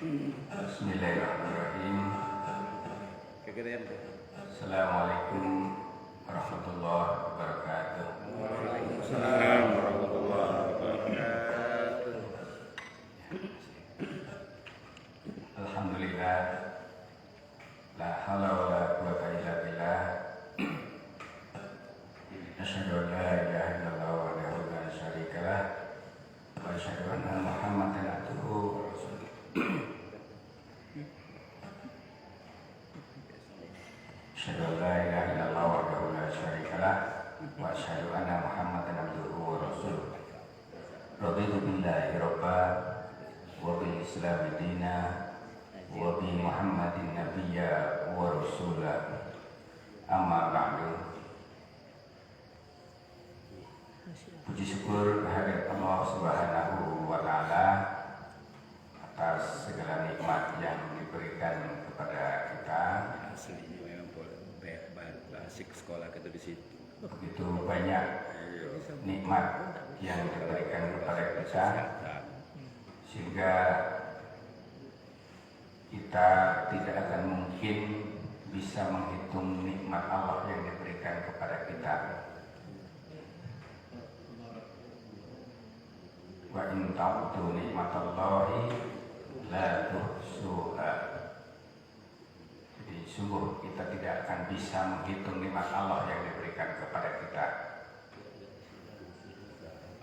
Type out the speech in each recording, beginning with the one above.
Bismillahirrahmanirrahim. Assalamualaikum warahmatullahi wabarakatuh. Waalaikumsalam warahmatullahi wabarakatuh. Alhamdulillah, la haula wala quwwata illa billah. Asyhadu an la ilaha illallah wahdahu la syarika lah wa asyhadu anna Muhammadan abduhu wa rasuluh. Asyhadu an la ilaha illallah wahdahu la syarika lah wa asyhadu anna Muhammadan abduhu wa rasuluh. Raditu billahi rabba wa bil Islam dina wa bi Muhammadin nabiyya wa rasula. Amma ba'du. Puji syukur kehadirat Allah Subhanahu wa taala atas segala nikmat yang diberikan kepada kita. Aslinya memang asik sekolah kita di situ. Begitu banyak nikmat yang diberikan kepada kita, sehingga kita tidak akan mungkin bisa menghitung nikmat Allah yang diberikan kepada kita. Wa in ta'uddu nikmatallahi la tuhsuha. Jadi sungguh kita tidak akan bisa menghitung nikmat Allah yang diberikan kepada kita.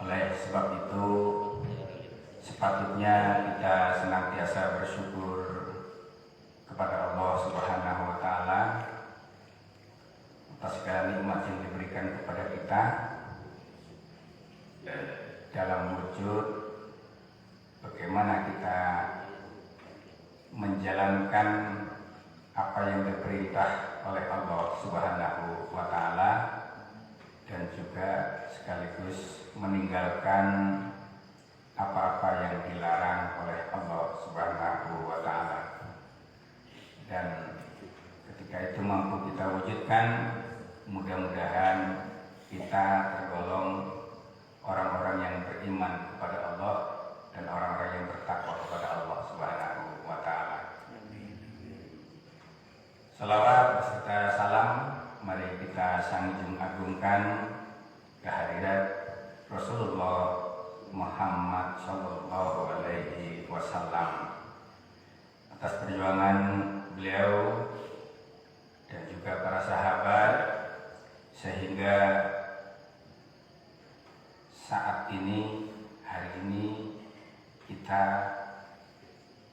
Oleh sebab itu sepatutnya kita senantiasa bersyukur kepada Allah Subhanahu wa taala atas segala nikmat yang diberikan kepada kita dalam wujud bagaimana kita menjalankan apa yang diperintah oleh Allah Subhanahu wa taala dan juga sekaligus meninggalkan apa-apa yang dilarang oleh Allah Subhanahu wa taala. Dan ketika itu mampu kita wujudkan, mudah-mudahan kita tergolong orang-orang yang beriman kepada Allah dan orang-orang yang bertakwa kepada Allah Subhanahu wa taala. Salawat beserta salam mari kita sanjung agungkan kehadirat Rasulullah Muhammad sallallahu alaihi wasallam atas perjuangan beliau dan juga para sahabat sehingga saat ini, hari ini kita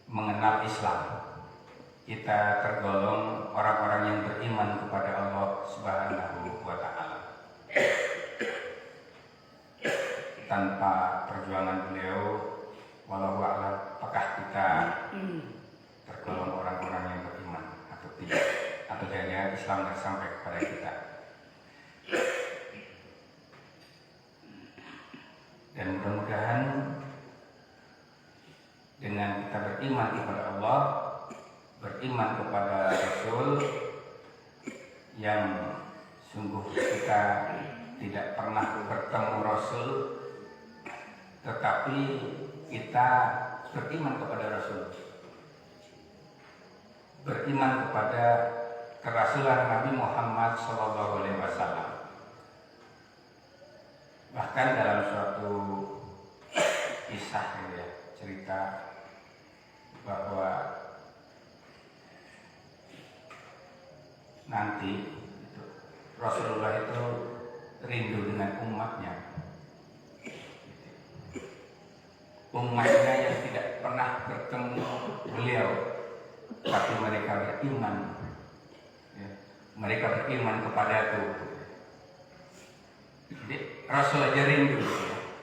mengenal Islam. Kita tergolong orang-orang yang beriman kepada Allah Subhanahu wa taala. Tanpa perjuangan beliau, walau a'lam, apakah kita tergolong orang-orang yang beriman atau tidak? Atau jangan Islam tidak sampai kepada kita? Dan mudah-mudahan dengan kita beriman kepada Allah, beriman kepada Rasul yang sungguh kita tidak pernah bertemu Rasul, tetapi kita beriman kepada Rasul, beriman kepada kerasulan Nabi Muhammad SAW. Bahkan dalam suatu kisah cerita bahwa nanti Rasulullah itu rindu dengan umatnya yang tidak pernah bertemu beliau, tapi mereka beriman, mereka beriman kepadaku. Jadi Rasul aja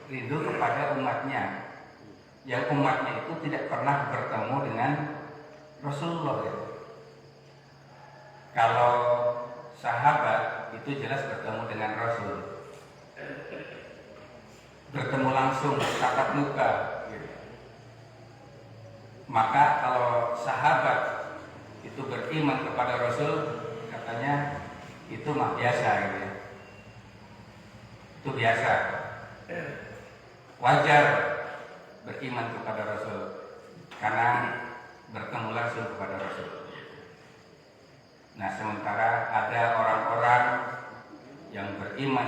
rindu kepada umatnya, yang umatnya itu tidak pernah bertemu dengan Rasulullah. Kalau sahabat itu jelas bertemu dengan Rasul, bertemu langsung tatap muka. Maka kalau sahabat itu beriman kepada Rasul, katanya itu mah biasa gitu ya. Itu biasa, wajar beriman kepada Rasul, karena bertemu langsung kepada Rasul. Nah, sementara ada orang-orang yang beriman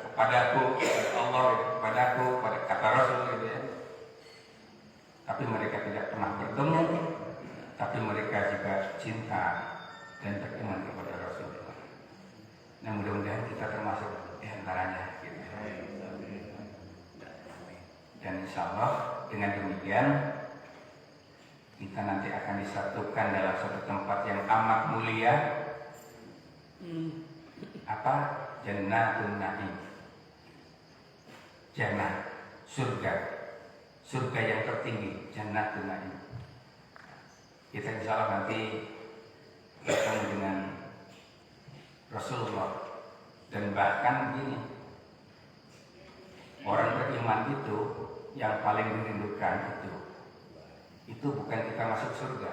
kepadaku, kepada Allah, kepadaku, pada kata Rasul gitu ya. Tapi mereka tidak pernah bertemu, tapi mereka juga cinta dan beriman kepada Rasul. Nah, mudah-mudahan kita termasuk di antaranya gitu. Dan insya Allah dengan demikian kita nanti akan disatukan dalam satu tempat yang amat mulia. Apa? Jannatun Na'im. Jannah, surga. Surga yang tertinggi, Jannatun Na'im. Kita insya Allah nanti bertemu dengan Rasulullah. Dan bahkan begini, orang beriman itu yang paling dirindukan itu bukan kita masuk surga,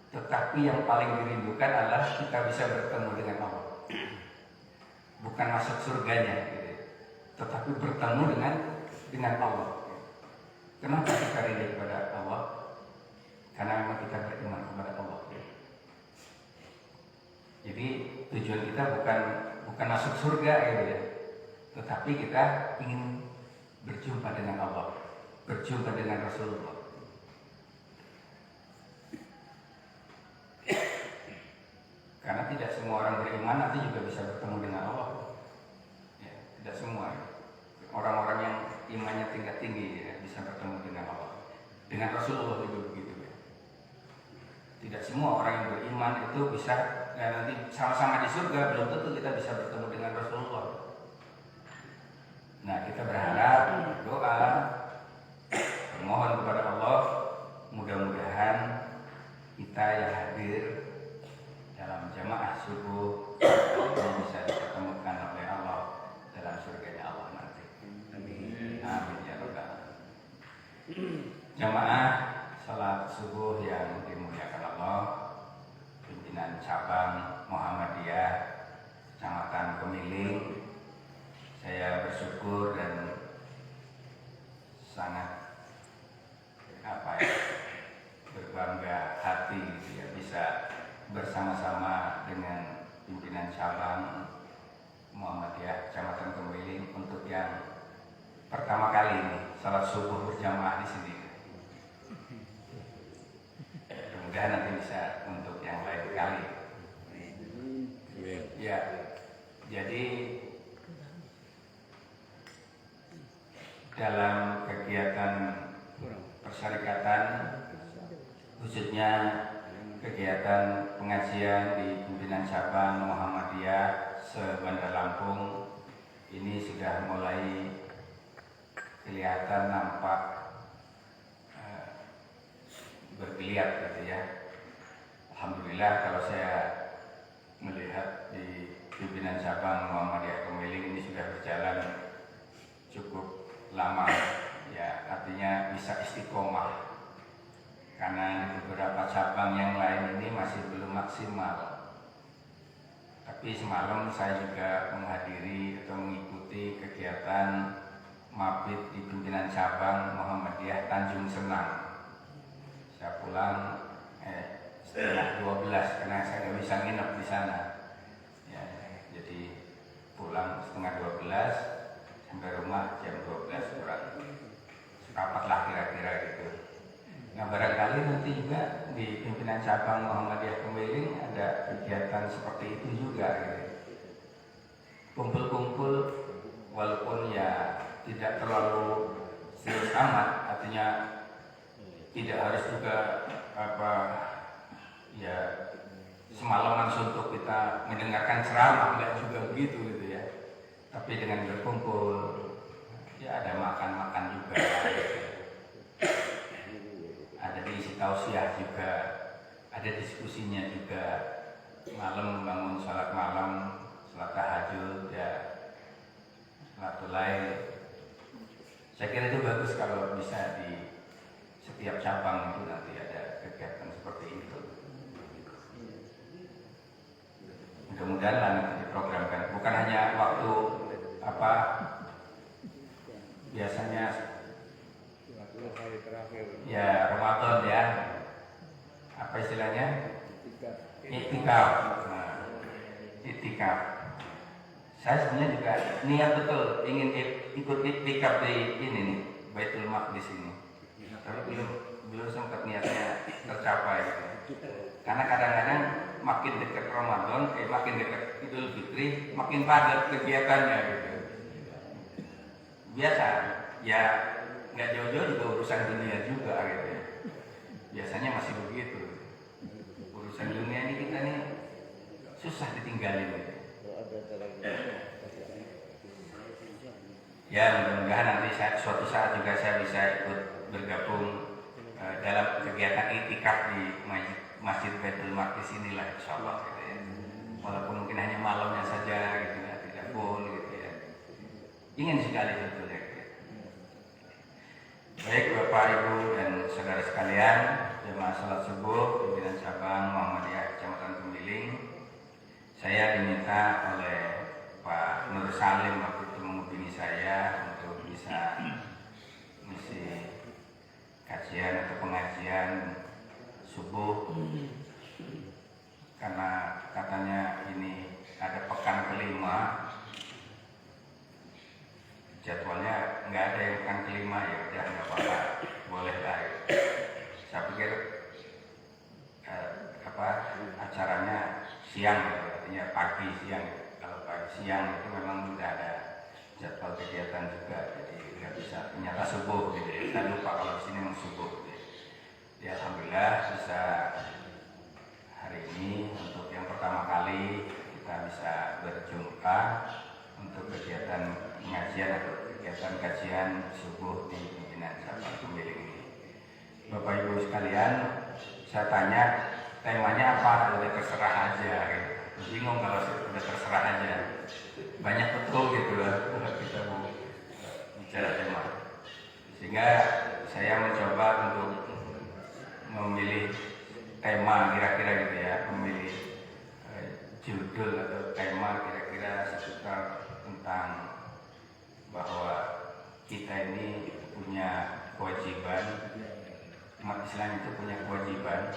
tetapi yang paling dirindukan adalah kita bisa bertemu dengan Allah. Bukan masuk surganya, tetapi bertemu dengan Allah. Kenapa kita rindu kepada Allah? Karena memang kita beriman kepada Allah. Jadi tujuan kita bukan masuk surga gitu ya, tetapi kita ingin berjumpa dengan Allah, berjumpa dengan Rasulullah. Karena tidak semua orang beriman nanti juga bisa bertemu dengan Allah. Ya, tidak semua. Orang-orang yang imannya tingkat tinggi ya, bisa bertemu dengan Allah. Dengan Rasulullah juga begitu ya. Tidak semua orang yang beriman itu bisa nanti sama-sama di surga, belum tentu kita bisa bertemu dengan Rasulullah. Nah, kita berharap doa, bermohon kepada Allah, mudah-mudahan kita yang hadir dalam jamaah subuh bisa dipertemukan oleh Allah dalam surganya Allah nanti. Amin. Amin ya rabbal alamin. Jamaah salat subuh yang dimuliakan Allah, pimpinan cabang Muhammadiyah Kecamatan Kemiling, saya bersyukur dan sangat berbangga hati ya, bisa bersama-sama dengan pimpinan cabang Muhammadiyah Kecamatan Kemiling untuk yang pertama kali ini salat subuh berjamaah di sini. Mudah-mudahan nanti bisa untuk yang lain kali. Ya, jadi dalam kegiatan persyarikatan, khususnya kegiatan pengajian di pimpinan cabang Muhammadiyah se-Bandar Lampung, ini sudah mulai kelihatan nampak bergeliat gitu ya. Alhamdulillah kalau saya melihat di pimpinan cabang Muhammadiyah Kemiling ini sudah berjalan cukup lama ya, artinya bisa istiqomah. Karena di beberapa cabang yang lain ini masih belum maksimal. Tapi semalam saya juga menghadiri atau mengikuti kegiatan mabit di pimpinan cabang Muhammadiyah Tanjung Senang. Saya pulang setengah 12 karena saya nggak bisa nginep di sana. Ya, jadi pulang setengah 12 sampai rumah jam 12 kurang seperempat lah kira-kira gitu. Nah, barangkali nanti juga di pimpinan cabang Muhammadiyah Kemiling ada kegiatan seperti itu juga gitu. Kumpul-kumpul walaupun ya tidak terlalu serius amat, artinya tidak harus juga ya semalaman suntuk kita mendengarkan ceramah, enggak juga begitu gitu ya. Tapi dengan berkumpul ya ada makan-makan juga. Ada diisi tausiah juga, ada diskusinya juga, malam bangun sholat malam, sholat tahajud ya, sholat lain. Saya kira itu bagus kalau bisa di setiap cabang itu nanti ada kegiatan seperti itu. Mudah-mudahan nanti diprogramkan, bukan hanya waktu biasanya Ya, Ramadan ya. Apa istilahnya? Itikaf. Nah, itikaf. Saya sebenarnya juga niat betul ingin ikut itikaf di ini nih, Baitul Maqdis ini. Tapi belum sempat niatnya tercapai gitu. Karena kadang-kadang makin dekat Ramadan, makin dekat Idul Fitri, makin padat kegiatannya gitu. Biasa, ya nggak jauh-jauh juga urusan dunia juga gitu ya. Biasanya masih begitu. Urusan dunia ini kita nih susah ditinggalin gitu. Ya mudah-mudahan nanti suatu saat juga saya bisa ikut bergabung dalam kegiatan itikaf di Masjid Baitul Maqdis inilah, insyaallah gitu ya. Walaupun mungkin hanya malamnya saja gitu ya, tidak full gitu ya. Ingin sekali sebetulnya. Baik Bapak Ibu dan saudara sekalian, jemaah salat subuh pimpinan cabang Muhammadiyah Kecamatan Tembiling, saya diminta oleh Pak Nur Salim waktu itu menghubungi saya untuk bisa mengisi kajian atau pengajian subuh, karena katanya ini ada pekan kelima, jadwalnya nggak ada yang pekan kelima, ya udah nggak apa-apa, boleh lah. Saya pikir acaranya siang, artinya pagi siang. Kalau pagi siang itu memang udah ada jadwal kegiatan juga, jadi nggak bisa ternyata subuh gitu ya. Saya lupa kalau di sini memang subuh gitu. Ya alhamdulillah bisa hari ini untuk yang pertama kali kita bisa berjumpa untuk kegiatan pengajian atau kegiatan kajian subuh di pimpinan cabang Tembiling ini. Bapak Ibu sekalian, saya tanya temanya apa, udah terserah aja gitu. Bingung kalau udah terserah aja, banyak betul gitu lah kalau kita mau bicara tema. Sehingga saya mencoba untuk memilih tema kira-kira gitu ya, memilih judul atau tema kira-kira seputar tentang bahwa kita ini punya kewajiban, umat Islam itu punya kewajiban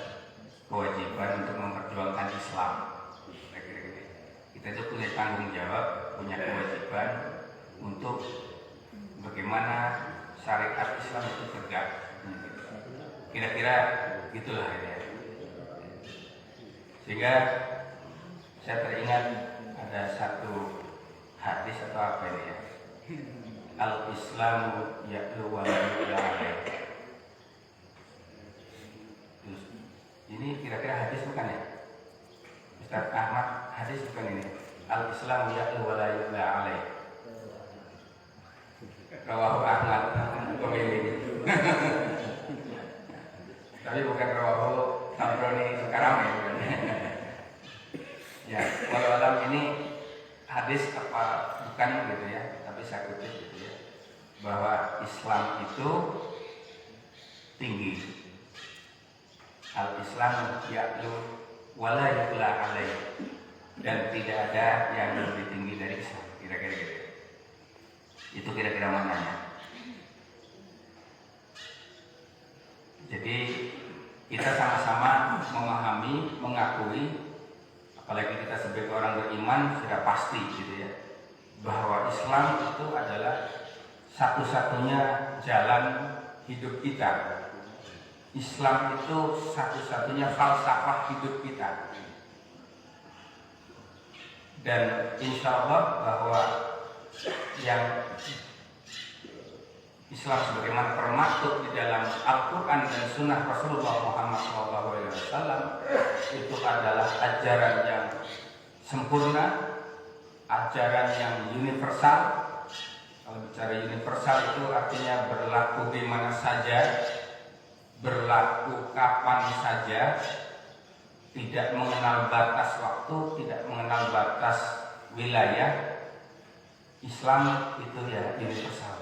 untuk memperjuangkan Islam. Kita itu punya tanggung jawab, punya kewajiban untuk bagaimana syariat Islam itu tegak. Kira-kira gitulah ya. Sehingga saya teringat ada satu hadis atau apa ini ya, Al-Islamu ya'lu wa la yu'la alaih. Ini kira-kira hadis bukan ya? Ustaz Ahmad, hadis bukan ini? Al-Islamu ya'lu wa la yu'la alaih. Rawahu Ahmad pemilik. Tapi bukan rawahu Tabrani sekarang ya, bukan. Ya, walau alam ini hadis apa bukan gitu ya, tapi saya kutip gitu ya, bahwa Islam itu tinggi. Al-Islam ya'lu wa la yu'la alaih, dan tidak ada yang lebih tinggi dari Islam, kira-kira gitu. Itu kira-kira maknanya. Jadi kita sama-sama memahami, mengakui, apalagi kita sebagai orang beriman sudah pasti gitu ya, bahwa Islam itu adalah satu-satunya jalan hidup kita. Islam itu satu-satunya falsafah hidup kita. Dan insya Allah bahwa yang Islam sebagaimana termaktub di dalam Al-Quran dan Sunnah Rasulullah Muhammad SAW itu adalah ajaran yang sempurna, ajaran yang universal. Kalau bicara universal itu artinya berlaku di mana saja, berlaku kapan saja, tidak mengenal batas waktu, tidak mengenal batas wilayah. Islam itu ya universal,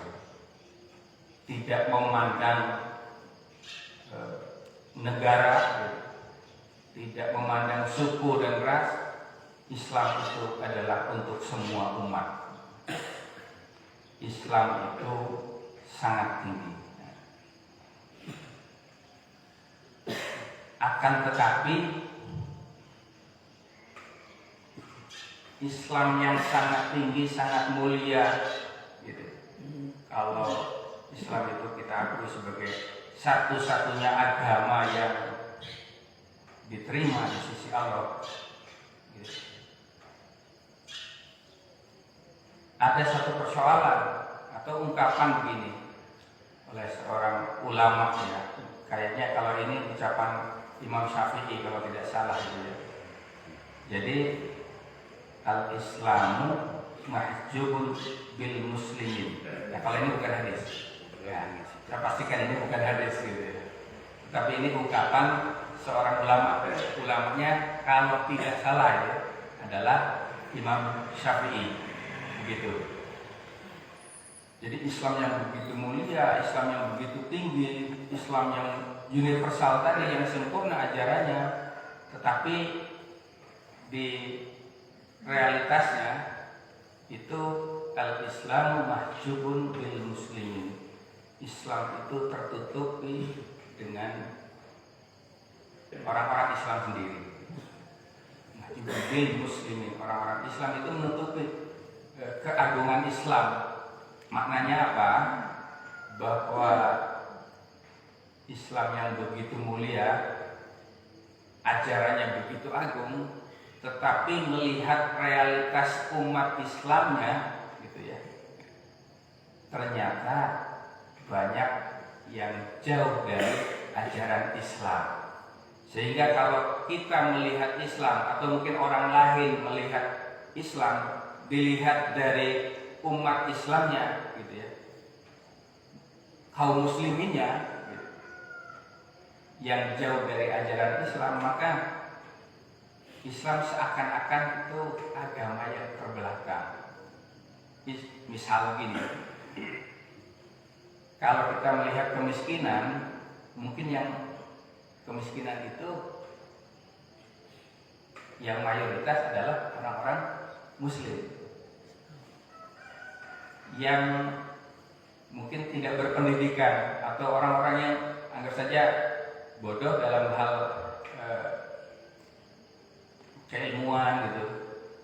tidak memandang negara, tidak memandang suku dan ras. Islam itu adalah untuk semua umat. Islam itu sangat tinggi. Akan tetapi Islam yang sangat tinggi, sangat mulia gitu. Kalau Islam itu kita akui sebagai satu-satunya agama yang diterima di sisi Allah gitu. Ada satu persoalan atau ungkapan begini oleh seorang ulama ya. Kayaknya kalau ini ucapan Imam Syafi'i kalau tidak salah gitu ya. Jadi al-Islamu mahjubun bil muslimin. Nah, kalau ini bukan hadis. Ya, saya pastikan ini bukan hadis gitu ya. Tapi ini ungkapan seorang ulama. Ulamanya kalau tidak salah ya adalah Imam Syafi'i. Begitu. Jadi Islam yang begitu mulia, Islam yang begitu tinggi, Islam yang universal tadi, yang sempurna ajarannya, tetapi di realitasnya itu al-Islamu mahjubun bil muslimin. Islam itu tertutupi dengan orang-orang Islam sendiri. Mahjubun bil muslimin, orang-orang Islam itu menutupi keagungan Islam. Maknanya apa? Bahwa Islam yang begitu mulia, ajarannya begitu agung, tetapi melihat realitas umat Islamnya gitu ya, ternyata banyak yang jauh dari ajaran Islam. Sehingga kalau kita melihat Islam atau mungkin orang lain melihat Islam, dilihat dari umat Islamnya gitu ya, kaum musliminnya gitu, yang jauh dari ajaran Islam, maka Islam seakan-akan itu agama yang terbelakang. Misal gini, kalau kita melihat kemiskinan, mungkin yang kemiskinan itu yang mayoritas adalah orang-orang Muslim yang mungkin tidak berpendidikan atau orang-orang yang anggap saja bodoh dalam hal keilmuan gitu.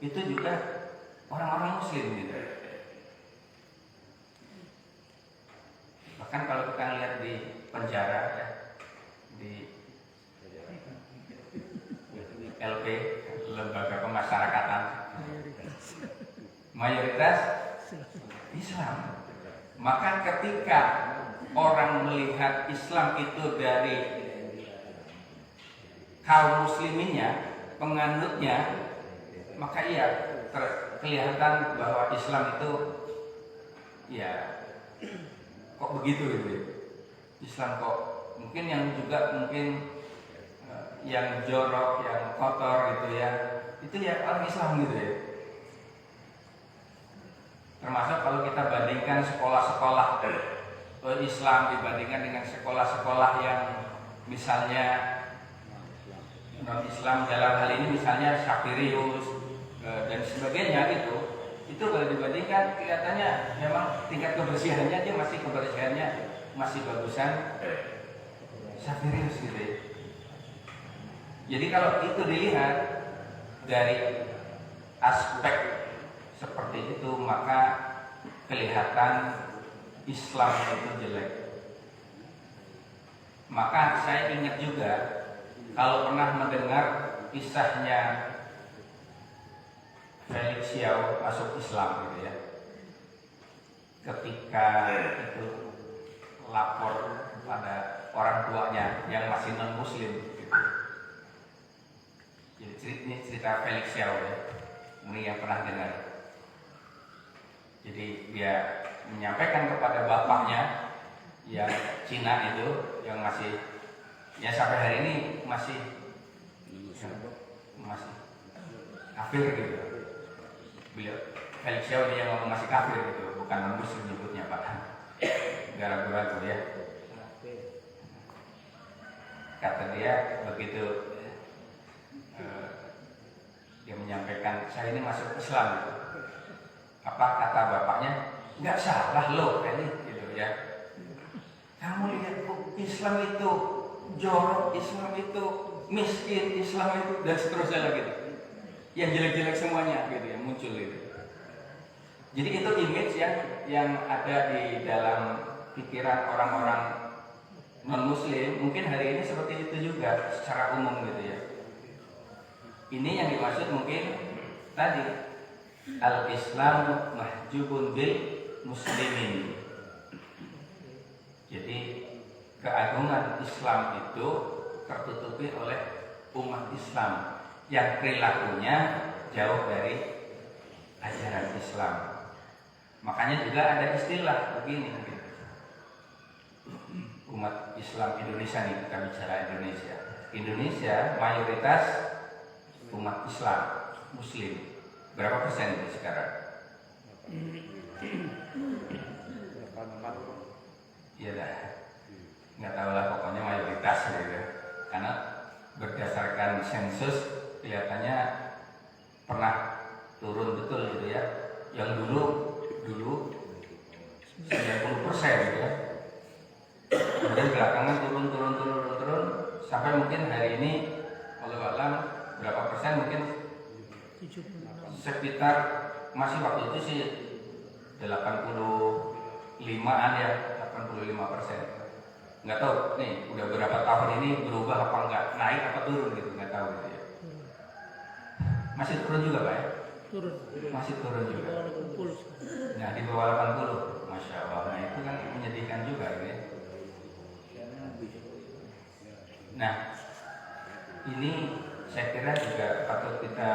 Itu juga orang-orang Muslim gitu. Bahkan kalau kita lihat di penjara ya, di LP, lembaga pemasyarakatan, mayoritas Islam. Maka ketika orang melihat Islam itu dari kaum musliminnya, penganutnya, maka iya kelihatan bahwa Islam itu ya kok begitu gitu. Islam kok mungkin yang juga mungkin yang jorok, yang kotor gitu ya, itu ya orang Islam gitu ya. Termasuk kalau kita bandingkan sekolah-sekolah Islam dibandingkan dengan sekolah-sekolah yang misalnya non-Islam, dalam hal ini misalnya Syafirius dan sebagainya itu kalau dibandingkan kelihatannya memang tingkat kebersihannya dia masih bagusan Syafirius gitu ya. Jadi kalau itu dilihat dari aspek seperti itu, maka kelihatan Islam itu jelek. Maka saya ingat juga kalau pernah mendengar kisahnya Felix Xiao masuk Islam gitu ya. Ketika itu lapor pada orang tuanya yang masih non Muslim gitu. Jadi ini cerita Felix Xiao ya. Ini yang pernah dengar. Jadi dia menyampaikan kepada bapaknya yang Cina itu, yang masih ya sampai hari ini masih kafir gitu. Beliau Felix Xiao dia ngomong masih kafir gitu, bukan non Muslim nyebutnya Pak. Gak ragu-ragu ya. Kata dia begitu dia menyampaikan saya ini masuk Islam gitu. Apa kata bapaknya? Nggak salah loh ini gitu ya. Kamu lihat Islam itu jorok, Islam itu miskin, Islam itu dan seterusnya lagi. Yang jelek-jelek semuanya gitu yang muncul itu. Jadi itu image yang ada di dalam pikiran orang-orang non-muslim, mungkin hari ini seperti itu juga secara umum gitu ya. Ini yang dimaksud mungkin tadi al-Islam mahjubun bil muslimin. Jadi keagungan Islam itu tertutupi oleh umat Islam yang perilakunya jauh dari ajaran Islam. Makanya juga ada istilah begini, umat Islam Indonesia nih, kita bicara Indonesia. Indonesia mayoritas umat Islam Muslim. Berapa persen itu sekarang? Iya dah, nggak tahu lah, pokoknya mayoritas gitu. Karena berdasarkan sensus kelihatannya pernah turun betul gitu ya. Yang dulu 90% gitu ya. Kemudian belakangan turun sampai mungkin hari ini walau alam berapa persen, mungkin sekitar masih waktu itu sih 85-an ya, 85%. Nggak tahu nih udah berapa tahun ini berubah apa enggak, naik apa turun gitu, nggak tahu gitu ya. Masih turun juga Pak ya? Turun. Masih turun juga. Nah di bawah 80, Masya Allah. Nah itu kan menyedihkan juga gitu ya. Nah ini saya kira juga patut kita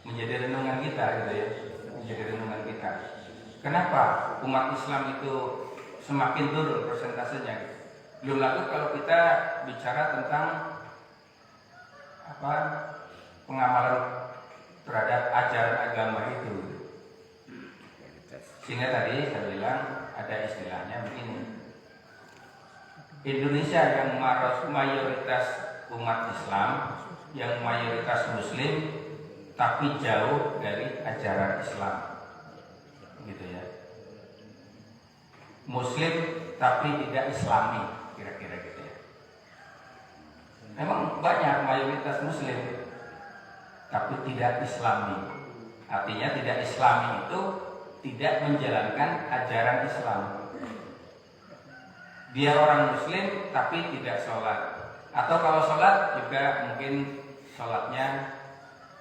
menjadi renungan kita gitu ya, menjadi renungan kita. Kenapa umat Islam itu semakin turun persentasenya? Belum lagi kalau kita bicara tentang pengamalan terhadap ajaran agama itu. Sehingga tadi saya bilang ada istilahnya begini, Indonesia yang mayoritas umat Islam, yang mayoritas Muslim, tapi jauh dari ajaran Islam, gitu ya. Muslim tapi tidak Islami, kira-kira gitu ya. Memang banyak mayoritas Muslim, tapi tidak Islami. Artinya tidak Islami itu tidak menjalankan ajaran Islam. Dia orang Muslim tapi tidak sholat, atau kalau sholat juga mungkin sholatnya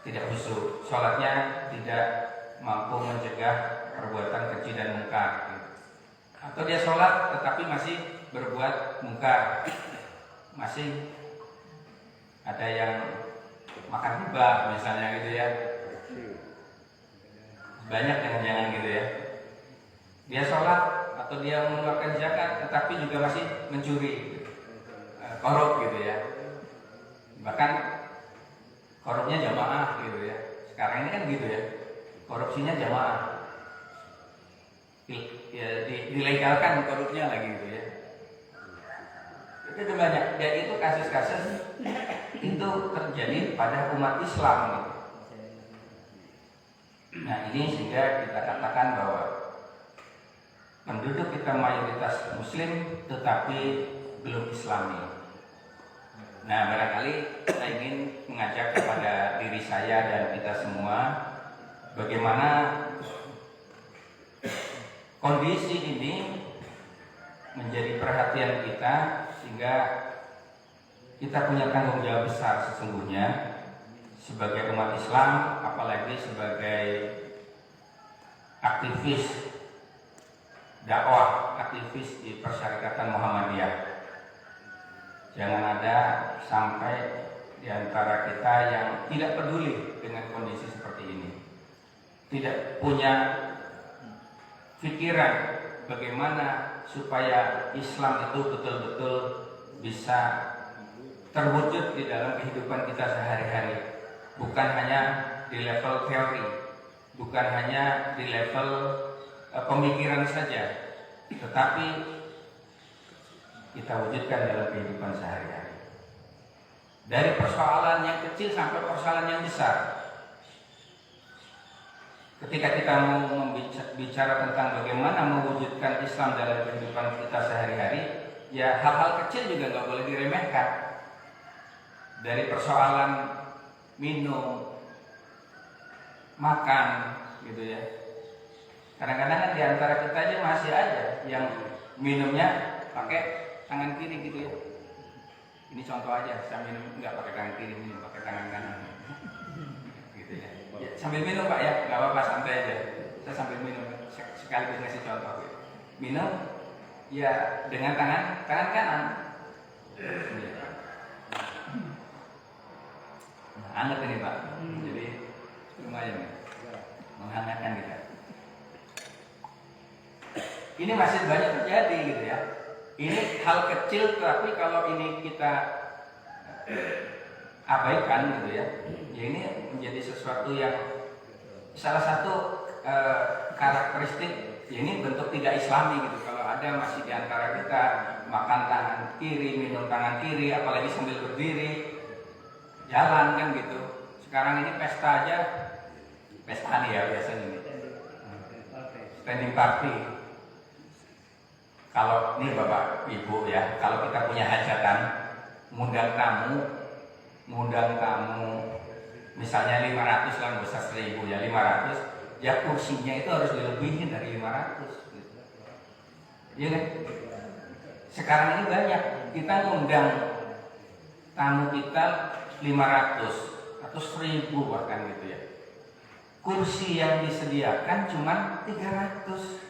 tidak khusyuk, sholatnya tidak mampu mencegah perbuatan keji dan mungkar, atau dia sholat tetapi masih berbuat mungkar, masih ada yang makan riba misalnya gitu ya. Banyak jangan-jangan gitu ya. Dia sholat atau dia mengeluarkan zakat tetapi juga masih mencuri, korup gitu ya. Bahkan korupnya jamaah gitu ya. Sekarang ini kan gitu ya, korupsinya jamaah, dilegalkan korupnya lagi gitu ya. Itu banyak. Dan itu kasus-kasus itu terjadi pada umat Islam gitu. Nah ini sehingga kita katakan bahwa penduduk kita mayoritas Muslim tetapi belum Islami. Nah barangkali saya ingin mengajak kepada diri saya dan kita semua, bagaimana kondisi ini menjadi perhatian kita, sehingga kita punya tanggung jawab besar sesungguhnya sebagai umat Islam, apalagi sebagai aktivis dakwah, aktivis di Persyarikatan Muhammadiyah. Jangan ada sampai di antara kita yang tidak peduli dengan kondisi seperti ini, tidak punya pikiran bagaimana supaya Islam itu betul-betul bisa terwujud di dalam kehidupan kita sehari-hari. Bukan hanya di level teori, bukan hanya di level pemikiran saja, tetapi kita wujudkan dalam kehidupan sehari-hari. Dari persoalan yang kecil sampai persoalan yang besar. Ketika kita mau bicara tentang bagaimana mewujudkan Islam dalam kehidupan kita sehari-hari, ya hal-hal kecil juga nggak boleh diremehkan. Dari persoalan minum, makan, gitu ya. Kadang-kadang kan diantara kita aja masih ada yang minumnya pakai tangan kiri gitu ya. Ini contoh aja, saya minum nggak pakai tangan kiri, minum pakai tangan kanan, gitu ya. Ya, sambil minum Pak ya, nggak apa-apa, santai aja. Saya sambil minum, sekaligus ngasih contoh. Gitu. Minum, ya dengan tangan kanan. Nah, hangat ini Pak, jadi lumayan ya, menghangatkan kita. Ini masih banyak terjadi gitu ya. Ini hal kecil, tapi kalau ini kita abaikan gitu ya, ya ini menjadi sesuatu yang salah satu karakteristik, ya ini bentuk tidak Islami gitu. Kalau ada masih di antara kita makan tangan kiri, minum tangan kiri, apalagi sambil berdiri, jalan kan gitu. Sekarang ini pesta aja, pesta nih ya biasanya ini, standing party. Kalau nih Bapak Ibu ya, kalau kita punya hajatan, ngundang tamu, misalnya 500 kan besar 1000 ya 500, ya kursinya itu harus dilebihin dari 500. Gitu. Iya kan? Sekarang ini banyak kita ngundang tamu kita 500 atau 1000 bahkan gitu ya. Kursi yang disediakan cuma 300.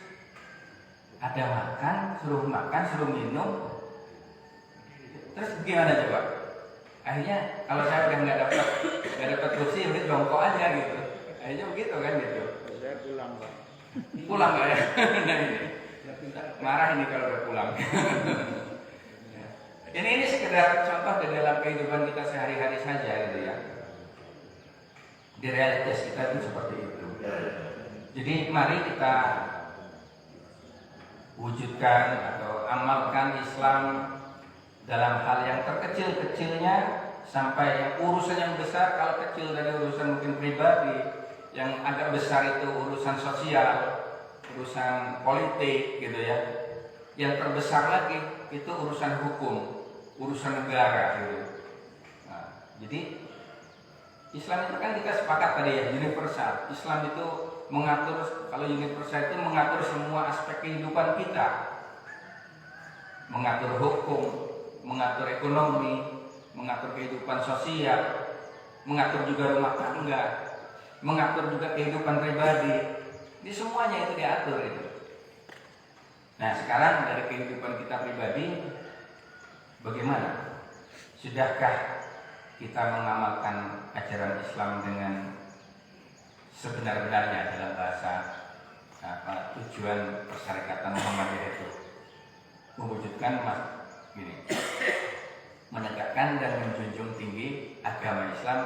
Ada makan, suruh minum. Terus gimana coba? Akhirnya kalau saya udah nggak dapat kursi, udah jongkok aja gitu. Akhirnya begitu kan gitu. Saya pulang Pak. Pulang nggak ya? Nah ini marah ini kalau udah pulang. Ini sekedar contoh di dalam kehidupan kita sehari-hari saja gitu ya. Di realitas kita itu seperti itu. Jadi mari kita wujudkan atau amalkan Islam dalam hal yang terkecil-kecilnya sampai yang urusan yang besar. Kalau kecil dari urusan mungkin pribadi, yang agak besar itu urusan sosial, urusan politik gitu ya. Yang terbesar lagi itu urusan hukum, urusan negara gitu. Nah, jadi Islam itu kan kita sepakat tadi ya, universal. Islam itu mengatur, kalau universal itu mengatur semua aspek kehidupan kita, mengatur hukum, mengatur ekonomi, mengatur kehidupan sosial, mengatur juga rumah tangga, mengatur juga kehidupan pribadi. Ini semuanya itu diatur itu. Nah sekarang dari kehidupan kita pribadi, bagaimana? Sudahkah kita mengamalkan ajaran Islam dengan sebenar-benarnya dalam bahasa tujuan persyarikatan Muhammadiyah itu mewujudkan menegakkan dan menjunjung tinggi agama Islam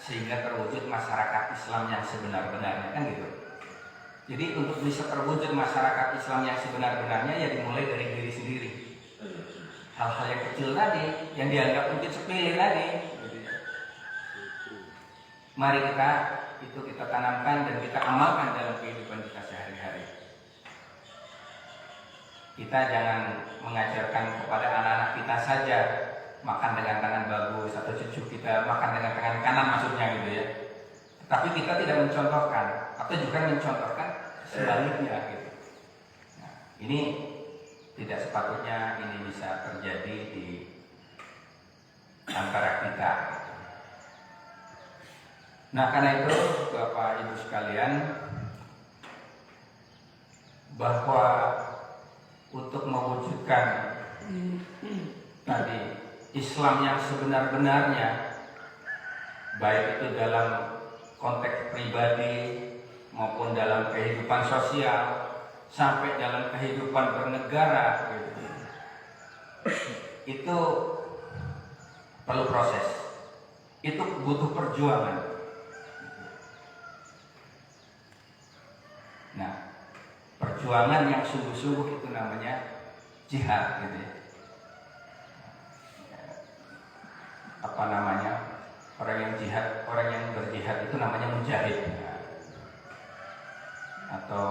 sehingga terwujud masyarakat Islam yang sebenar-benarnya kan gitu. Jadi untuk bisa terwujud masyarakat Islam yang sebenar-benarnya ya dimulai dari diri sendiri. Hal-hal yang kecil tadi yang dianggap mungkin sepele tadi, mari kita tanamkan dan kita amalkan dalam kehidupan kita sehari-hari. Kita jangan mengajarkan kepada anak-anak kita saja makan dengan tangan bagus atau cucu kita makan dengan tangan kanan maksudnya gitu ya. Tapi kita tidak mencontohkan atau juga mencontohkan sebaliknya gitu. Nah, ini tidak sepatutnya ini bisa terjadi di antara kita. Nah karena itu Bapak Ibu sekalian, bahwa untuk mewujudkan tadi Islam yang sebenar-benarnya, baik itu dalam konteks pribadi maupun dalam kehidupan sosial sampai dalam kehidupan bernegara gitu, itu perlu proses, itu butuh perjuangan. Nah, perjuangan yang sungguh-sungguh itu namanya jihad gitu ya. Apa namanya? Orang yang berjihad itu namanya mujahid. Atau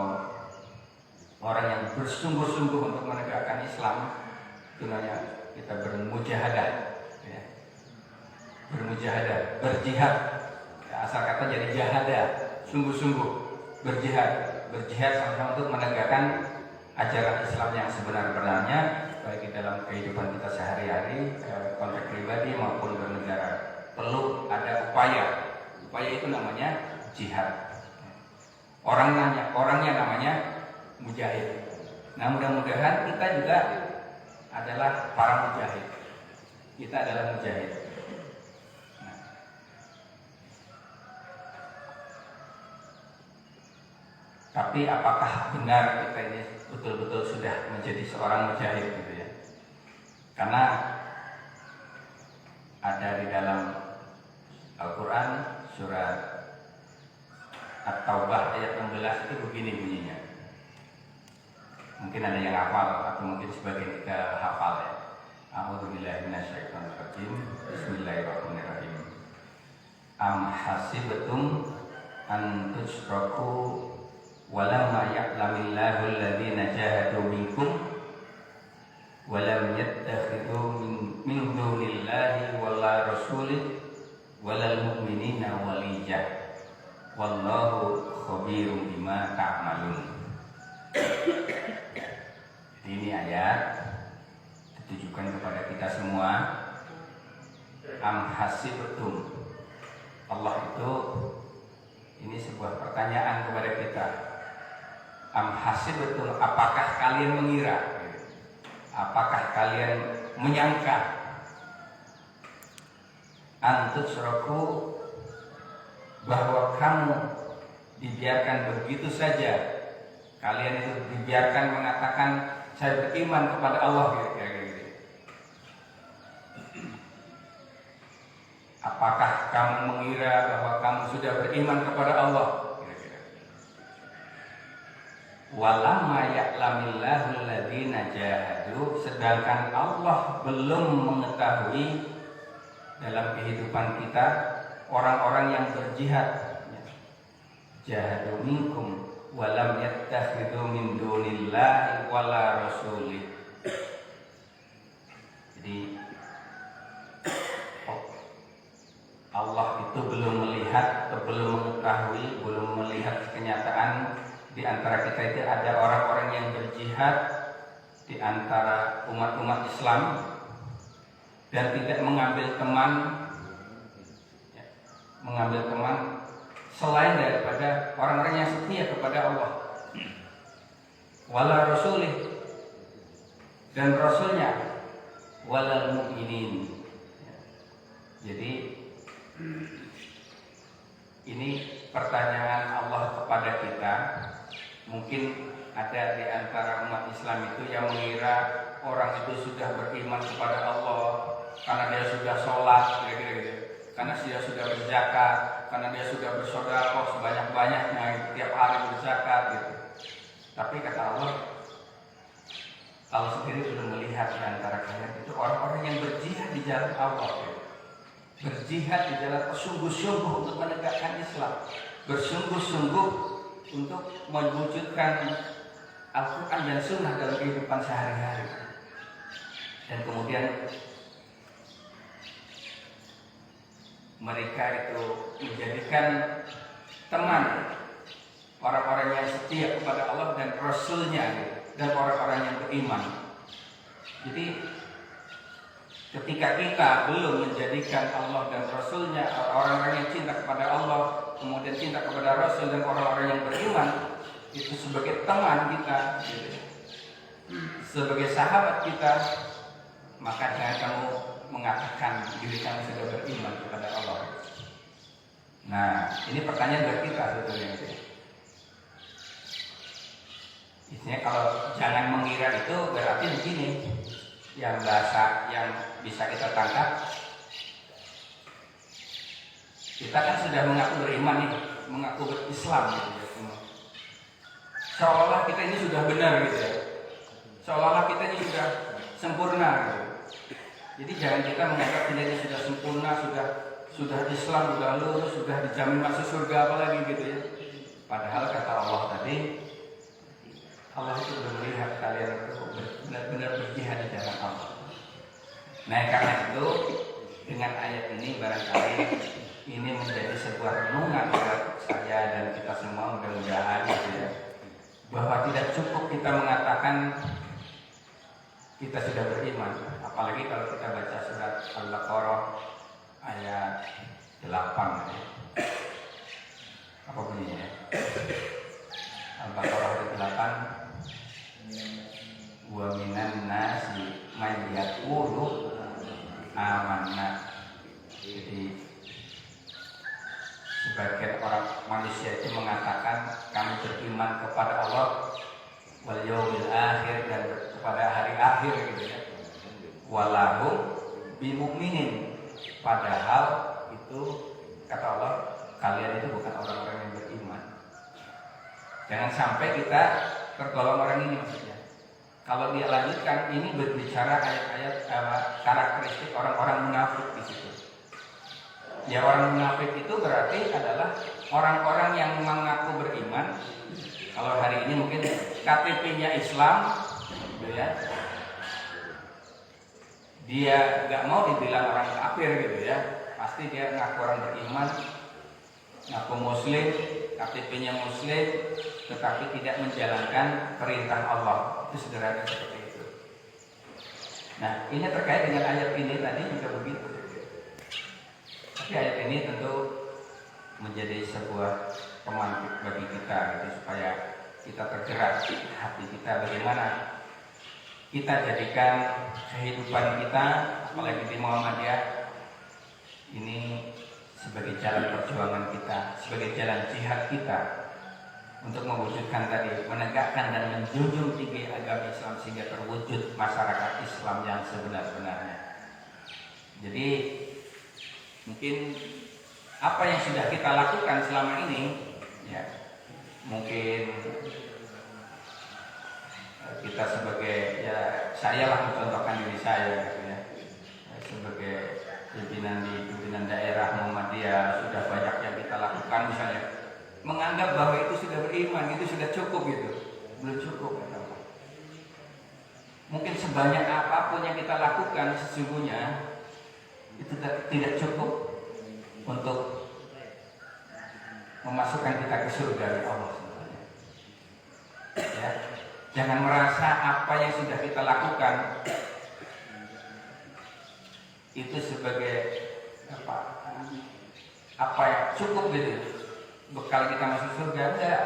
orang yang bersungguh-sungguh untuk menegakkan Islam Itu namanya kita bermujahadah, ya. Bermujahadah, berjihad. Ya, asal kata jadi jahadah, sungguh-sungguh berjihad sama-sama untuk menegakkan ajaran Islam yang sebenar-benarnya, baik di dalam kehidupan kita sehari-hari, konteks pribadi maupun bernegara. Perlu ada upaya itu namanya jihad. Orangnya namanya mujahid. Nah, mudah-mudahan kita juga adalah para mujahid. Kita adalah mujahid. Nah. Tapi apakah benar kita ini betul-betul sudah menjadi seorang mujahid gitu ya? Karena ada di dalam Al-Quran surat At-Taubah ayat 16 itu begini bunyinya. Mungkin ada yang hafal atau mungkin sebagian kita hafal ya. A'udzubillahi minasyaitonirrajim. Bismillahirrahmanirrahim. Am hasibtum an tusraku walamma ya'lamillahu alladhina jahadu minkum walam yattakhidhu min dunillahi wala rasulih walal mu'minina waliyah wallahu khabirum bima ta'malun. Ini ayat ditujukan kepada kita semua. Am hasibtum, Allah itu ini sebuah pertanyaan kepada kita. Am hasibtum, apakah kalian mengira, apakah kalian menyangka antusraku, bahwa kamu dibiarkan begitu saja, kalian itu dibiarkan mengatakan saya beriman kepada Allah gitu. Apakah kamu mengira bahwa kamu sudah beriman kepada Allah? Walamma ya'lamillahu alladhina jahadu, sedangkan Allah belum mengetahui dalam kehidupan kita orang-orang yang berjihad. Jahadu minkum walam yattakhidhu min dunillahi wala rasulih. Jadi Allah itu belum melihat atau belum mengetahui, belum melihat kenyataan di antara kita itu ada orang-orang yang berjihad di antara umat-umat Islam dan tidak mengambil teman selain daripada orang-orang yang setia kepada Allah, wala rasulih, dan rasulnya, walal mu'minin. Jadi ini pertanyaan Allah kepada kita. Mungkin ada di antara umat Islam itu yang mengira orang itu sudah beriman kepada Allah karena dia sudah sholat, kira-kira gitu, karena dia sudah berzakat, karena dia sudah bersedekah sebanyak-banyaknya tiap hari berzakat gitu. Tapi kata Allah sendiri sudah melihat di antara kalian itu orang-orang yang berjihad di jalan Allah gitu. Berjihad di jalan sungguh-sungguh untuk menegakkan Islam, bersungguh-sungguh untuk mewujudkan Al-Quran dan Sunnah dalam kehidupan sehari-hari. Dan kemudian mereka itu menjadikan teman orang-orang yang setia kepada Allah dan Rasulnya dan orang-orang yang beriman. Jadi ketika kita belum menjadikan Allah dan Rasulnya, orang-orang yang cinta kepada Allah, kemudian cinta kepada Rasul dan orang-orang yang beriman, itu sebagai teman kita, sebagai sahabat kita, maka jangan kamu mengatakan diri kamu sudah beriman kepada Allah. Nah, ini pertanyaan buat kita sebetulnya. Isinya kalau jangan mengira itu berarti begini. Yang bahasa yang bisa kita tangkap, kita kan sudah mengaku beriman nih, mengaku berislam gitu ya, seolah-olah kita ini sudah benar gitu ya, seolah-olah kita ini sudah sempurna gitu. Jadi jangan kita menganggap kita ini sudah sempurna, sudah Islam, sudah lurus, sudah dijamin masuk surga apalagi gitu ya. Padahal kata Allah tadi, Allah itu sudah melihat kalian itu benar-benar berjihad di jalan Allah. Nah, karena itu dengan ayat ini barangkali ini menjadi sebuah renungan buat saya dan kita semua, mudah-mudahan gitu ya, bahwa tidak cukup kita mengatakan kita sudah beriman, apalagi kalau kita baca surat Al-Baqarah ayat 8 ya. Apa bunyinya? Al-Baqarah ayat 8, wa minan nasi may yaqulu amanna. Jadi sebagian orang manusia itu mengatakan kami beriman kepada Allah wal yaumil akhir dan kepada hari akhir gitu ya. Walahum bimu'minin, padahal itu kata Allah kalian itu bukan orang-orang yang beriman. Jangan sampai kita tergolong orang ini maksudnya. Kalau dia lanjutkan ini berbicara ayat-ayat karakteristik orang-orang munafik di situ. Ya, orang munafik itu berarti adalah orang-orang yang mengaku beriman. Kalau hari ini mungkin KTP-nya Islam, gitu ya. Dia nggak mau dibilang orang kafir gitu ya. Pasti dia ngaku orang beriman, ngaku Muslim, KTP-nya Muslim, tetapi tidak menjalankan perintah Allah. Itu sederhana seperti itu. Nah, ini terkait dengan ayat ini tadi juga begitu. Tapi ayat ini tentu menjadi sebuah pemantik bagi kita gitu, supaya kita tergerak hati kita bagaimana kita jadikan kehidupan kita, apalagi di Muhammadiyah ini sebagai jalan perjuangan kita, sebagai jalan jihad kita untuk mewujudkan tadi, menegakkan dan menjunjung tinggi agama Islam sehingga terwujud masyarakat Islam yang sebenar-benarnya. Jadi mungkin apa yang sudah kita lakukan selama ini, ya mungkin kita sebagai, ya saya lah mencontohkan diri saya gitu ya, sebagai pimpinan daerah Muhammadiyah, sudah banyak yang kita lakukan, misalnya menganggap bahwa itu sudah beriman, itu sudah cukup gitu. Belum cukup ya. Mungkin sebanyak apapun yang kita lakukan sesungguhnya itu tidak cukup untuk memasukkan kita ke surga dari Allah sebenarnya. Ya, jangan merasa apa yang sudah kita lakukan itu sebagai apa yang cukup gitu, bekal kita masuk surga. Enggak,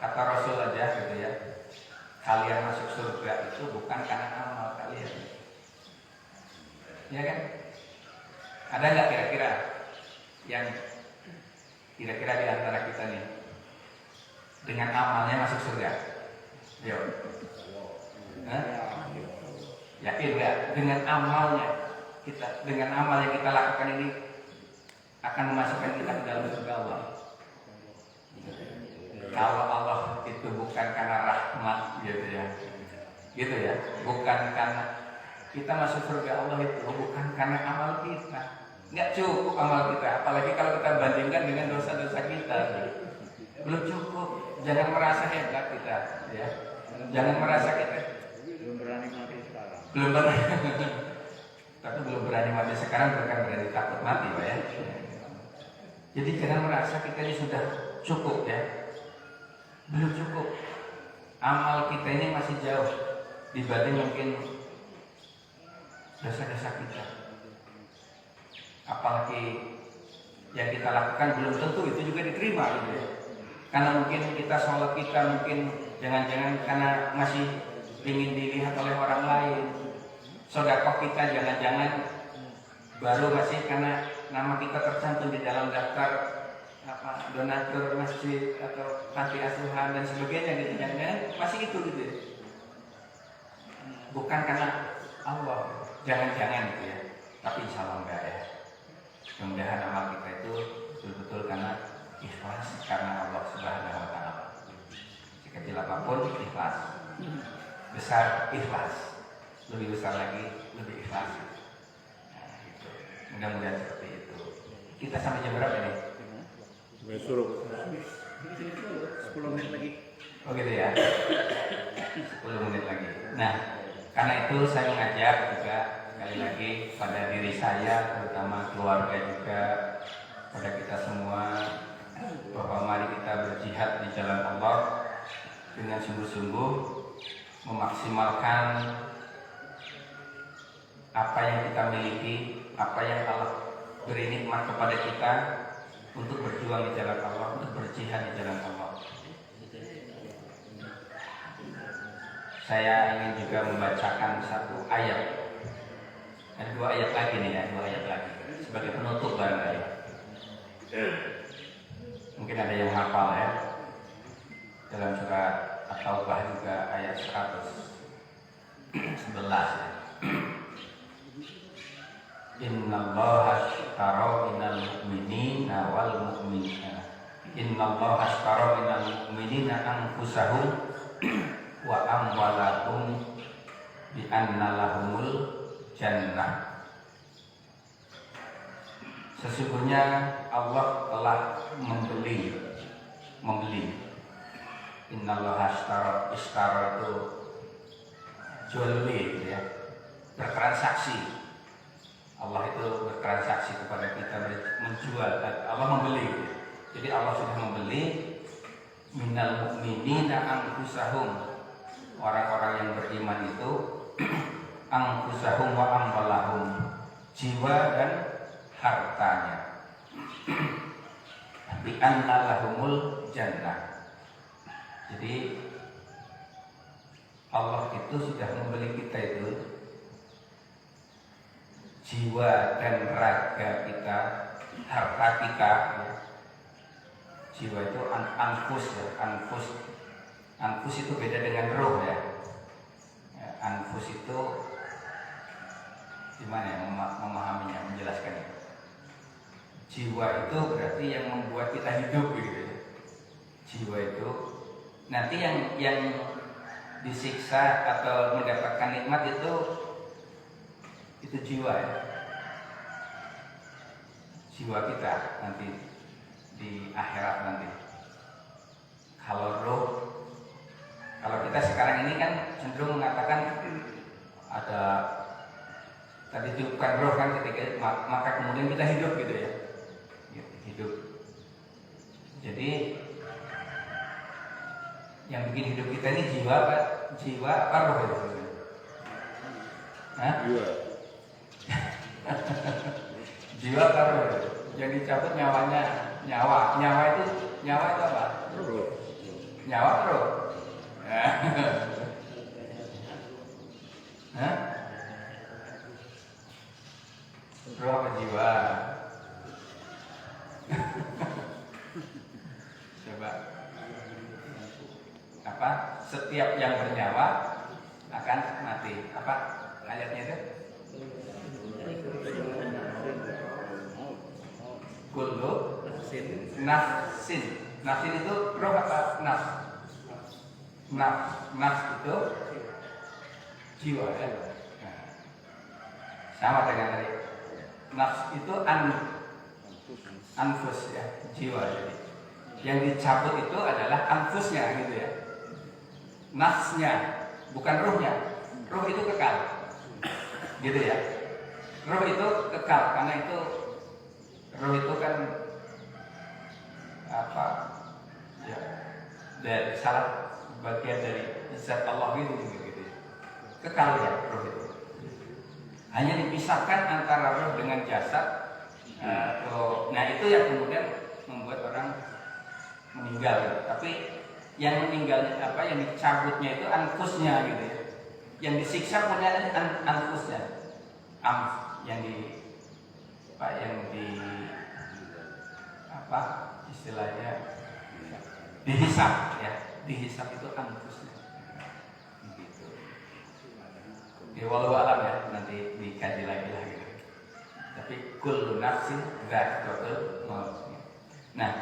kata Rasul aja gitu ya, kalian masuk surga itu bukan karena amal kalian, ya kan? Ada nggak kira-kira yang kira-kira di antara kita nih dengan amalnya masuk surga? Yo, yakin nggak dengan amalnya kita, dengan amal yang kita lakukan ini akan memasukkan kita ke dalam surga Allah? Kalau Allah itu bukan karena rahmat gitu ya, bukan karena kita masuk surga Allah itu bukan karena amal kita, nggak cukup amal kita, apalagi kalau kita bandingkan dengan dosa-dosa kita, belum cukup. Jangan merasa hebat kita, ya, jangan merasa kita belum berani mati sekarang. belum berani, tapi belum berani mati sekarang bukan berarti takut mati, Pak ya. Jadi jangan merasa kita ini sudah cukup ya, belum cukup. Amal kita ini masih jauh dibanding mungkin dosa-dosa kita. Apalagi yang kita lakukan belum tentu itu juga diterima gitu ya. Karena mungkin kita sholat kita mungkin jangan-jangan karena masih ingin dilihat oleh orang lain. Sedekah kita jangan-jangan baru masih karena nama kita tercantum di dalam daftar donatur masjid atau panti asuhan dan sebagainya gitu, jangan masih itu gitu ya. Bukan karena Allah, jangan-jangan gitu ya. Tapi insya Allah enggak ya. Mudah-mudahan amal kita itu betul-betul karena ikhlas, karena Allah Subhanahu wa Ta'ala. Sekecil apapun ikhlas, besar ikhlas, lebih besar lagi lebih ikhlas. Nah, gitu. Mudah-mudahan seperti itu. Kita sampai jam berapa nih? Suruh 10 menit lagi. Oh gitu ya. 10 menit lagi. Nah, karena itu saya mengajak juga sekali lagi pada diri saya, terutama keluarga juga, pada kita semua, bahwa mari kita berjihad di jalan Allah dengan sungguh-sungguh memaksimalkan apa yang kita miliki, apa yang Allah beri nikmat kepada kita untuk berjuang di jalan Allah, untuk berjihad di jalan Allah. Saya ingin juga membacakan satu ayat. Ada 2 ayat lagi nih ya, 2 ayat lagi sebagai penutup barangkali. Mungkin ada yang hafal ya. Dalam surat At-Taubah juga ayat 111 ya. Innallaha ashtara minal mu'minina wal mu'minina. Innallaha ashtara minal mu'minina anfusahum wa amwalahum bi anna lahumul jannah. Sesungguhnya Allah telah membeli. Innallaha ashtara itu jual beli ya, bertransaksi. Allah itu bertransaksi kepada kita, menjual. Allah membeli. Jadi Allah sudah membeli minal mu'minina anfusahum, orang-orang yang beriman itu anfusahum wa amwalahum, jiwa dan hartanya, bi anna lahumul jannah. Jadi Allah itu sudah membeli kita itu jiwa dan raga kita, harta kita ya. Jiwa itu anfus ya, anfus itu beda dengan roh ya. Anfus itu gimana ya memahaminya, menjelaskannya. Jiwa itu berarti yang membuat kita hidup gitu ya. Jiwa itu nanti yang disiksa atau mendapatkan nikmat itu jiwa ya. Jiwa kita nanti di akhirat nanti. Kalau roh, kalau kita sekarang ini kan cenderung mengatakan ada tadi bukan roh kan, ketika maka kemudian kita hidup gitu ya. Hidup. Jadi yang bikin hidup kita ini jiwa apa roh itu? Hah? Jiwa apa roh? Yang dicabut nyawanya. Nyawa itu apa? Roh. Nyawa roh. Hah? Roh apa jiwa? Coba. Apa? Setiap yang bernyawa akan mati. Apa ayatnya itu? Kullu nafsin. Nafsin itu roh apa? Nafs itu jiwa ya. Sama dengan tadi. Nafs itu anfus ya, jiwa jadi. Yang dicabut itu adalah anfusnya gitu ya. Nafsnya, bukan ruhnya. Ruh itu kekal. Gitu ya. Ruh itu kekal karena itu roh itu kan apa ya, dari salah bagian dari zat Allah gitu ya. Kekal ya roh itu. Hanya dipisahkan antara roh dengan jasad. Nah itu yang kemudian membuat orang meninggal. Tapi yang meninggalnya apa, yang dicabutnya itu anfusnya gitu ya. Yang disiksa punya anfusnya. Yang istilahnya dihisap ya, dihisap itu anfusnya gitu. Ya walau alam ya, nanti dikaji lagi lah gitu. Tapi kullu nafsin dha'iqatul maut. Nah,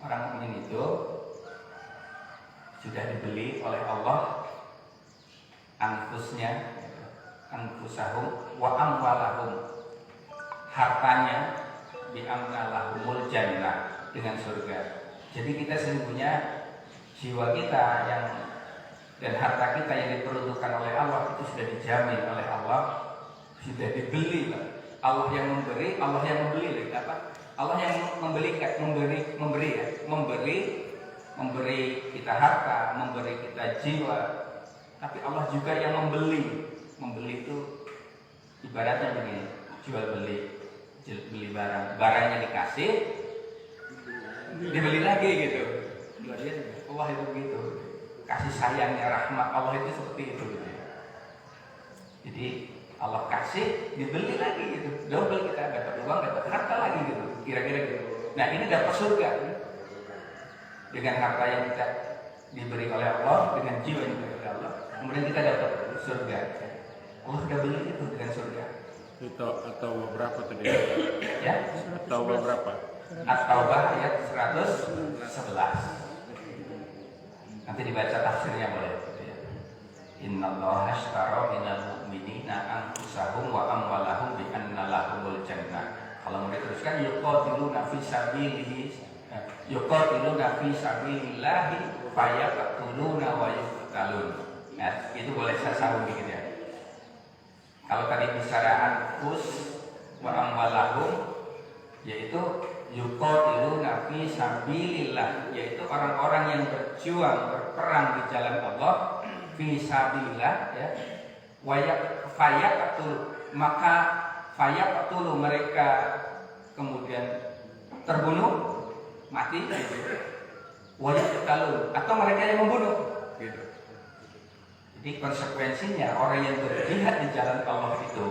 orang mukmin itu sudah dibeli oleh Allah anfusnya, anfusahum wa amwalahum, hartanya bi amnalahumul jannah, dengan surga. Jadi kita sesungguhnya jiwa kita yang dan harta kita yang diperuntukkan oleh Allah itu sudah dijamin oleh Allah, sudah dibeli. Allah yang memberi, Allah yang membeli, apa? Allah yang memberi kita harta, memberi kita jiwa. Tapi Allah juga yang membeli. Membeli itu ibaratnya begini, jual beli barangnya dikasih, dibeli lagi gitu. Allah itu begitu. Kasih sayangnya, rahmat Allah itu seperti itu gitu. Jadi Allah kasih, dibeli lagi gitu. Double, kita dapat uang, dapat harta lagi gitu. Kira-kira gitu. Nah, ini dapat surga. Dengan harta yang kita diberi oleh Allah, dengan jiwa yang diberi oleh Allah, kemudian kita dapat surga. Allah sudah beli itu dengan surga. Itu atau berapa tadi? Ya? Atau berapa? At-Taubah ayat 111. Nanti dibaca tafsirnya boleh. Innallaha ashtara minal mu'minina anfusahum wa amwalahum bi anna lahumul jannah. Kalau mau diteruskan yuqatiluna fi sabilillahi fayaqtuluna wa yuqtalun. Nah, itu boleh saya sambung dikit ya. Kalau tadi bicara anfus wa amwalahum, yaitu yuqatiluna fi sabilillah, yaitu orang-orang yang berjuang berperang di jalan Allah. Fisabilillah ya, maka fayaqtulu mereka kemudian terbunuh mati, wayaqtalun atau mereka yang membunuh gitu. Jadi konsekuensinya orang yang berjihad di jalan Allah itu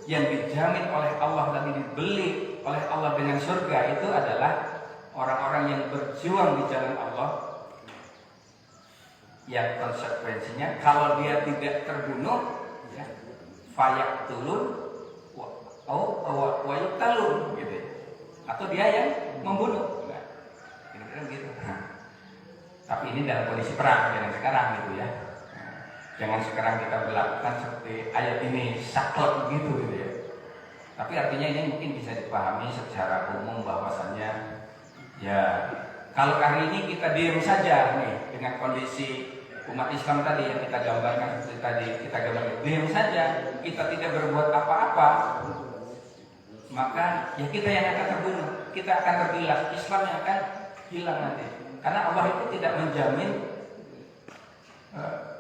yang dijamin oleh Allah dan dibeli oleh Allah dengan surga itu adalah orang-orang yang berjuang di jalan Allah, yang konsekuensinya kalau dia tidak terbunuh ya, fayaqtulun wa yuqtalun gitu. Atau dia yang membunuh. Nah, kira-kira gitu. Tapi ini dalam kondisi perang, jangan sekarang gitu ya. Jangan sekarang kita berlakukan seperti ayat ini saklek gitu ya. Tapi artinya ini mungkin bisa dipahami secara umum bahwasannya ya kalau hari ini kita diam saja nih dengan kondisi umat Islam tadi yang kita gambarkan seperti tadi, kita gambarkan diam saja, kita tidak berbuat apa-apa, maka ya kita yang akan terbunuh, kita akan tergilas, Islam yang akan hilang nanti. Karena Allah itu tidak menjamin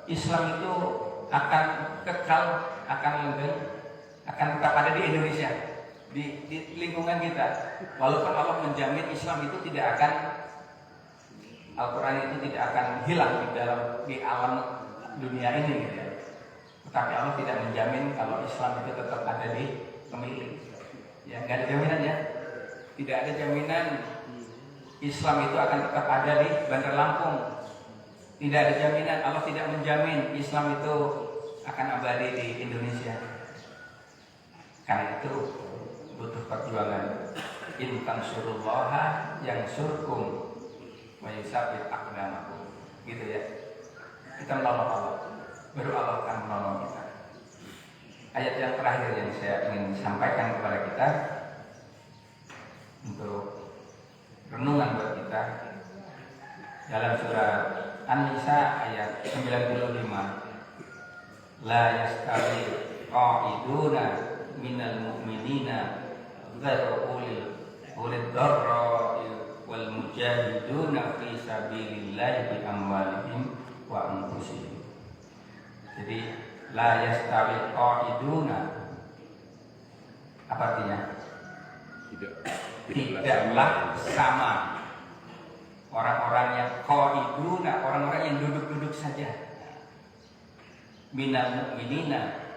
Islam itu akan kekal, akan langgeng, akan tetap ada di Indonesia, di lingkungan kita. Walaupun Allah menjamin Islam itu tidak akan, Al-Quran itu tidak akan hilang di alam dunia ini gitu ya. Tetapi Allah tidak menjamin kalau Islam itu tetap ada di pemilik. Ya, nggak ada jaminan ya. Tidak ada jaminan Islam itu akan tetap ada di Bandar Lampung. Tidak ada jaminan, Allah tidak menjamin Islam itu akan abadi di Indonesia. Karena itu butuh perjuangan. In tansurullaha yansurkum wa yusabbit aqdamakum. Gitu ya. Kita menolong Allah, baru Allah akan menolong kita. Ayat yang terakhir yang saya ingin sampaikan kepada kita untuk renungan buat kita dalam surat An-Nisa ayat 95. La yastawi qa'iduna minal mu'minina ghairu ulil darra wal mujahiduna fi sabilillahi bi amwalihim wa anfusihim. Jadi la yastawi qa'iduna apa artinya? Tidaklah sama orang-orang yang qa'iduna, orang-orang yang duduk-duduk saja, minal mu'minina,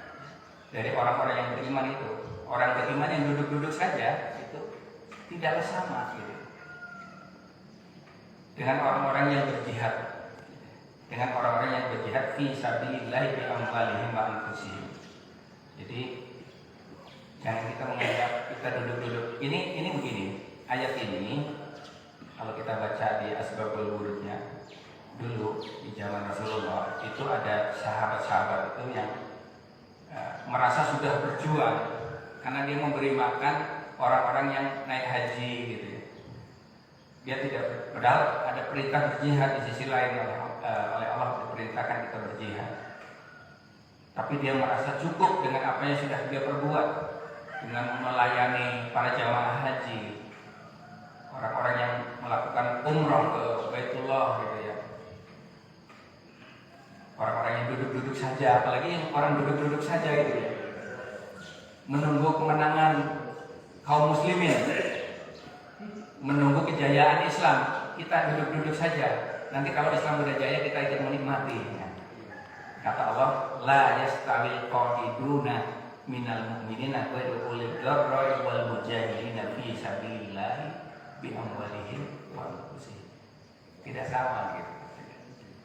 dari orang-orang yang beriman itu, orang beriman yang duduk-duduk saja itu tidaklah sama gitu dengan orang-orang yang berjihad, dengan orang-orang yang berjihad fi sabilillah bi amwalihim wa anfusihim. Jadi jangan kita menganggap kita duduk-duduk. Ini begini, ayat ini kalau kita baca di Asbabul Wurudnya dulu di zaman Rasulullah itu ada sahabat-sahabat itu yang merasa sudah berjuang karena dia memberi makan orang-orang yang naik haji gitu ya. Dia tidak, padahal ada perintah berjihad di sisi lain oleh Allah diperintahkan kita berjihad. Tapi dia merasa cukup dengan apa yang sudah dia perbuat, dengan melayani para jamaah haji, orang-orang yang melakukan umroh ke Baitullah gitu ya. Orang-orang yang duduk-duduk saja, apalagi yang orang duduk-duduk saja gitu ya. Menunggu kemenangan kaum muslimin, menunggu kejayaan Islam, kita duduk-duduk saja. Nanti kalau Islam sudah jaya kita ikut menikmati. Kata Allah, la yastawil qa'iduna minal mu'minina wa ulil darri wal mujahidina fi sabilillah bi amwalihim wa anfusihim. Tidak sama gitu.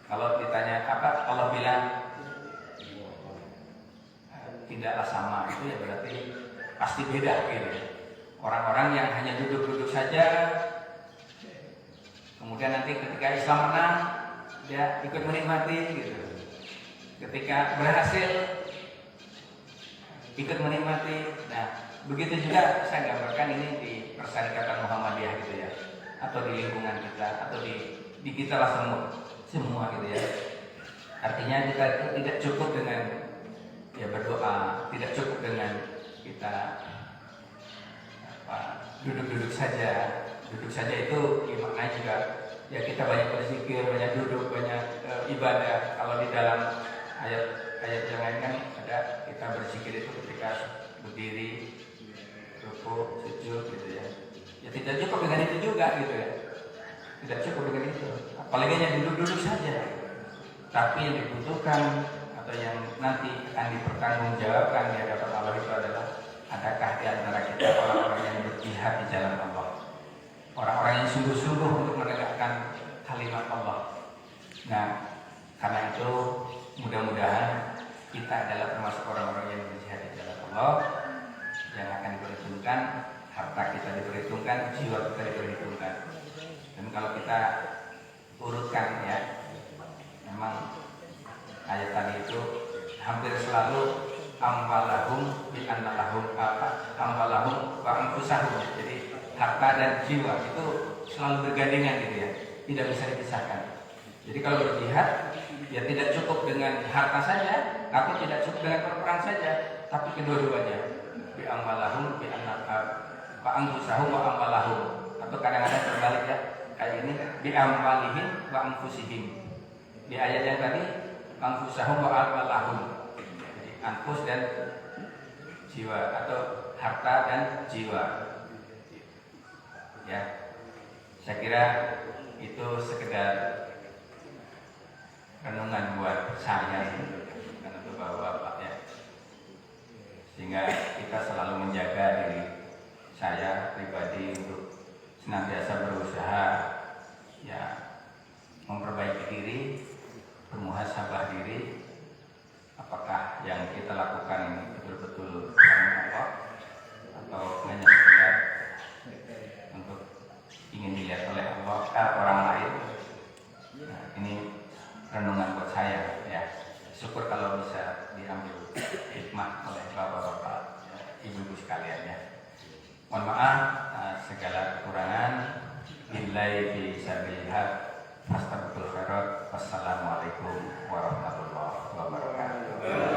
Kalau ditanya apa, Allah bilang tidaklah sama, itu ya berarti pasti beda gitu. Orang-orang yang hanya duduk-duduk saja, kemudian nanti ketika Islam menang, dia ikut menikmati gitu. Ketika berhasil, ikut menikmati. Nah, begitu juga saya gambarkan ini di Persyarikatan Muhammadiyah gitu ya, atau di lingkungan kita, atau di kita lah semua gitu ya. Artinya kita tidak cukup dengan ya berdoa, tidak cukup dengan kita duduk-duduk saja. Duduk saja itu maknanya juga ya kita banyak berzikir, banyak duduk, banyak ibadah. Kalau di dalam ayat yang lain kan ada kita berzikir itu ketika berdiri, rukuk, sujud gitu ya. Ya tidak cukup dengan itu juga gitu ya. Tidak cukup dengan itu. Apalagi hanya duduk-duduk saja. Tapi yang dibutuhkan atau yang nanti akan dipertanggungjawabkan di hadapan Allah itu adalah adakah di antara kita orang-orang yang berjihad di jalan Allah, orang-orang yang sungguh-sungguh untuk menegakkan kalimat Allah. Nah, karena itu mudah-mudahan kita adalah termasuk orang-orang yang berjihad di jalan Allah, yang akan diperhitungkan, harta kita diperhitungkan, jiwa kita diperhitungkan. Dan kalau kita urutkan ya, memang ayat tadi itu hampir selalu amwalahum bi annalahum amwalahum wa anfusahum. Jadi harta dan jiwa itu selalu bergandengan gitu ya, tidak bisa dipisahkan. Jadi kalau berjihad ya tidak cukup dengan harta saja, atau tidak cukup dengan perang saja, tapi kedua-duanya. Bi amwalahum bi wa anfusahum wa amwalahum. Atau kadang-kadang terbalik ya, kayak ini bi amwalihim wa anfusihim. Di ayat yang tadi anfusahum wa amwalahum. Jadi anfus dan jiwa atau harta dan jiwa. Ya, saya kira itu sekedar renungan buat saya dan untuk bapak-bapak ya, sehingga kita selalu menjaga diri saya pribadi untuk senantiasa berusaha ya memperbaiki diri, bermuhasabah diri, apakah yang kita lakukan ini betul-betul karena Allah atau hanya sekedar untuk ingin dilihat oleh Allah orang lain. Nah, ini renungan buat saya ya. Syukur kalau bisa diambil hikmah oleh bapak-bapak ya, ibu-ibu sekalian ya. Mohon maaf segala kekurangan. Billahi fi sabilillah. Astagfirullah. Wassalamualaikum warahmatullahi wabarakatuh.